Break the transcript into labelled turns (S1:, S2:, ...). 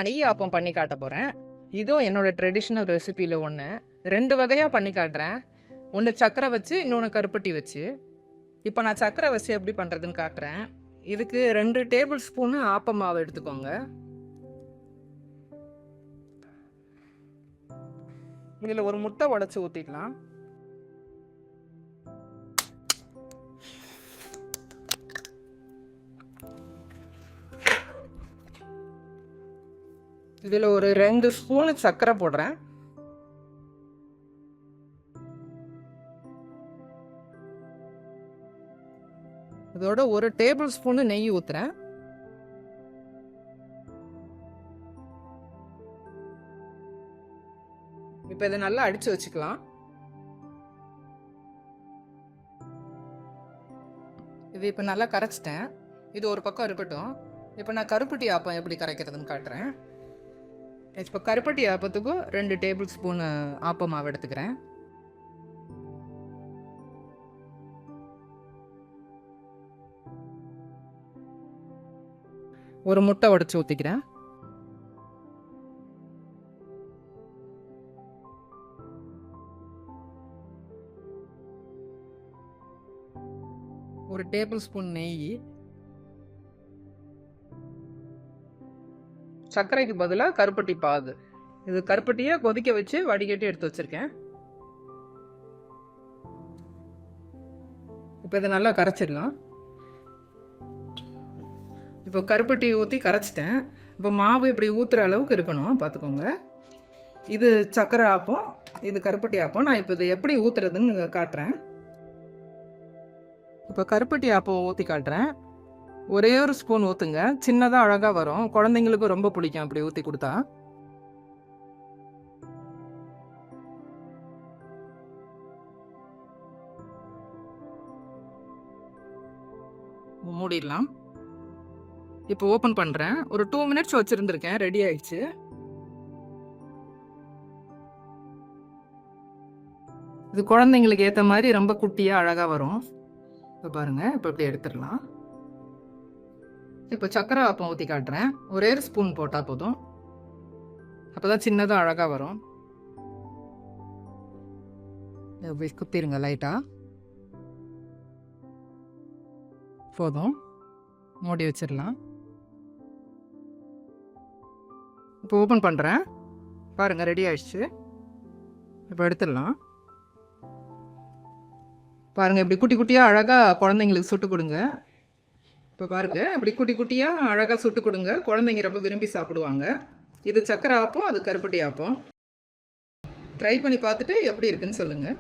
S1: நெய் ஆப்பம் பண்ணி காட்ட போகிறேன். இதுவும் என்னோட ட்ரெடிஷ்னல் ரெசிபியில் ஒன்று. 2 வகையாக பண்ணி காட்டுறேன். ஒன்று சர்க்கரை வச்சு, இன்னொன்று கருப்பட்டி வச்சு. இப்போ நான் சர்க்கரை வச்சு எப்படி பண்ணுறதுன்னு காட்டுறேன். இதுக்கு 2 டேபிள் ஸ்பூனு ஆப்ப மாவு எடுத்துக்கோங்க. இதில் ஒரு முட்டை உடைச்சி ஊற்றிக்கலாம். இதில் ஒரு 2 ஸ்பூனு சர்க்கரை போடுறேன். இதோட ஒரு டேபிள் ஸ்பூனு நெய் ஊற்றுறேன். இப்போ இதை நல்லா அடித்து வச்சுக்கலாம். இது இப்போ நல்லா கரைச்சிட்டேன். இது ஒரு பக்கம் இருக்கட்டும். இப்போ நான் கருப்பட்டி ஆப்பம் எப்படி கரைக்கிறதுன்னு காட்டுறேன். இப்போ கருப்பட்டி ஆப்பத்துக்கும் 2 டேபிள் ஸ்பூன் ஆப்ப மாவு எடுத்துக்கிறேன். ஒரு முட்டை உடைச்சு ஊற்றிக்கிறேன். ஒரு டேபிள் ஸ்பூன் நெய். சர்க்கரைக்கு பதிலாக கருப்பட்டி பாகு. இது கருப்பட்டியை கொதிக்க வச்சு வடிகட்டி எடுத்து வச்சிருக்கேன். இப்போ இதை நல்லா கரைச்சிடலாம். இப்போ கருப்பட்டி ஊற்றி கரைச்சிட்டேன். இப்போ மாவு இப்படி ஊற்றுற அளவுக்கு இருக்கணும், பார்த்துக்கோங்க. இது சர்க்கரை ஆப்பம், இது கருப்பட்டி ஆப்பம். நான் இப்போ இதை எப்படி ஊற்றுறதுன்னு காட்டுறேன். இப்போ கருப்பட்டி ஆப்பம் ஊற்றி காட்டுறேன். ஒரே ஒரு ஸ்பூன் ஊற்றுங்க. சின்னதாக அழகாக வரும். குழந்தைங்களுக்கும் ரொம்ப பிடிக்கும் அப்படி ஊற்றி கொடுத்தா. மூடிடலாம். இப்போ ஓப்பன் பண்ணுறேன். ஒரு 2 மினிட்ஸ் வச்சுருந்துருக்கேன். ரெடி ஆயிடுச்சு. இது குழந்தைங்களுக்கு ஏற்ற மாதிரி ரொம்ப குட்டியாக அழகாக வரும். இப்போ பாருங்கள், இப்போ இப்படி எடுத்துடலாம். இப்போ சர்க்கரை ஆப்பம் ஊற்றி காட்டுறேன். ஒரே ஒரு ஸ்பூன் போட்டால் போதும். அப்போ தான் சின்னதாக அழகாக வரும். இப்படி குத்திருங்க லைட்டாக. போதும், மூடி வச்சிடலாம். இப்போ ஓப்பன் பண்ணுறேன். பாருங்கள், ரெடி ஆயிடுச்சு. இப்போ எடுத்துடலாம். பாருங்கள், இப்படி குட்டி குட்டியாக அழகாக குழந்தைங்களுக்கு சுட்டு கொடுங்க. இப்போ பாருங்கள், இப்படி குட்டி குட்டியாக அழகாக சுட்டு கொடுங்க. குழந்தைங்க ரொம்ப விரும்பி சாப்பிடுவாங்க. இது சக்கரை ஆப்பம், அது கருப்பட்டி ஆப்பம். ட்ரை பண்ணி பார்த்துட்டு எப்படி இருக்குன்னு சொல்லுங்கள்.